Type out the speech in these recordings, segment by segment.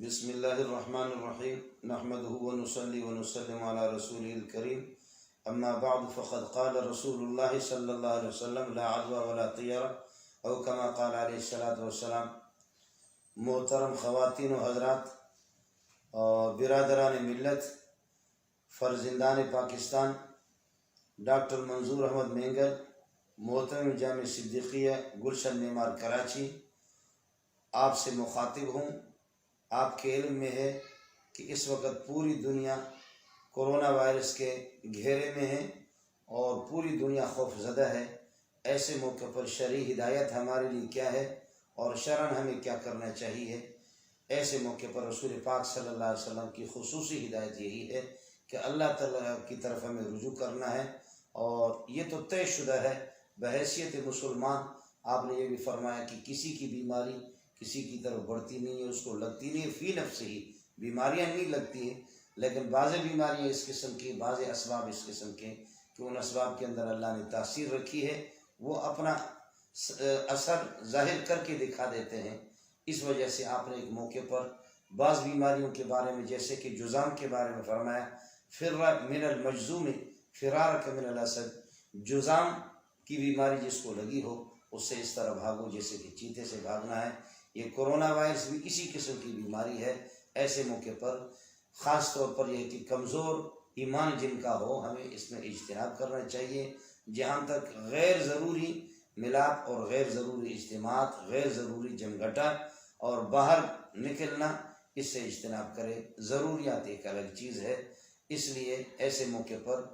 بسم اللہ الرحمن الرحیم نحمده ونصلي ونسلم على رسوله الكریم اما بعد فقد قال رسول اللہ صلی اللہ علیہ وسلم لا عدوى ولا طیرہ او کما قال علیہ الصلوۃ والسلام۔ محترم خواتین و حضرات اور برادران ملت، فرزندان پاکستان، ڈاکٹر منظور احمد مینگل، محترم جامع صدیقیہ گلشن معمار کراچی، آپ سے مخاطب ہوں۔ آپ کے علم میں ہے کہ اس وقت پوری دنیا کرونا وائرس کے گھیرے میں ہے اور پوری دنیا خوف زدہ ہے۔ ایسے موقع پر شرعی ہدایت ہمارے لیے کیا ہے اور شرعاً ہمیں کیا کرنا چاہیے؟ ایسے موقع پر رسول پاک صلی اللہ علیہ وسلم کی خصوصی ہدایت یہی ہے کہ اللہ تعالیٰ کی طرف ہمیں رجوع کرنا ہے، اور یہ تو طے شدہ ہے بحیثیت مسلمان۔ آپ نے یہ بھی فرمایا کہ کسی کی بیماری کسی کی طرف بڑھتی نہیں ہے، اس کو لگتی نہیں ہے، فی نفس ہی بیماریاں نہیں لگتی ہیں، لیکن بعض بیماریاں اس قسم کی، بعض اسباب اس قسم کے کہ ان اسباب کے اندر اللہ نے تاثیر رکھی ہے، وہ اپنا اثر ظاہر کر کے دکھا دیتے ہیں۔ اس وجہ سے آپ نے ایک موقع پر بعض بیماریوں کے بارے میں، جیسے کہ جذام کے بارے میں فرمایا، فر من المجذوم فرارک من الاسد، جذام کی بیماری جس کو لگی ہو اس سے اس طرح بھاگو جیسے کہ چیتے سے بھاگنا ہے۔ یہ کرونا وائرس بھی اسی قسم کی بیماری ہے۔ ایسے موقع پر خاص طور پر یہ کہ کمزور ایمان جن کا ہو، ہمیں اس میں اجتناب کرنا چاہیے۔ جہاں تک غیر ضروری ملاپ اور غیر ضروری اجتماعات، غیر ضروری جمگھٹا اور باہر نکلنا، اس سے اجتناب کرے۔ ضروریات ایک الگ چیز ہے، اس لیے ایسے موقع پر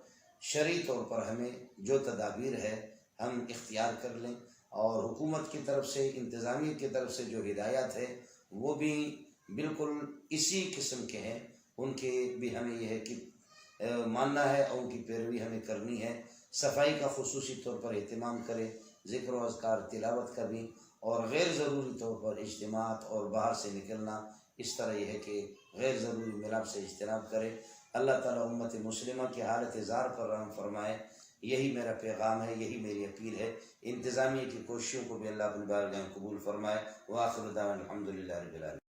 شرعی طور پر ہمیں جو تدابیر ہے ہم اختیار کر لیں، اور حکومت کی طرف سے، انتظامیہ کی طرف سے جو ہدایات ہے وہ بھی بالکل اسی قسم کے ہیں، ان کے بھی ہمیں یہ ہے کہ ماننا ہے اور ان کی پیروی ہمیں کرنی ہے۔ صفائی کا خصوصی طور پر اہتمام کرے، ذکر و اذکار تلاوت کا بھی، اور غیر ضروری طور پر اجتماعات اور باہر سے نکلنا، اس طرح یہ ہے کہ غیر ضروری ملاپ سے اجتناب کرے۔ اللہ تعالیٰ امت مسلمہ کی حالت زار پر رحم فرمائے، یہی میرا پیغام ہے، یہی میری اپیل ہے۔ انتظامیہ کی کوششوں کو بھی اللہ بالبارگاہ قبول فرمائے۔ وآخر دعوانا الحمدللہ رب العالمین۔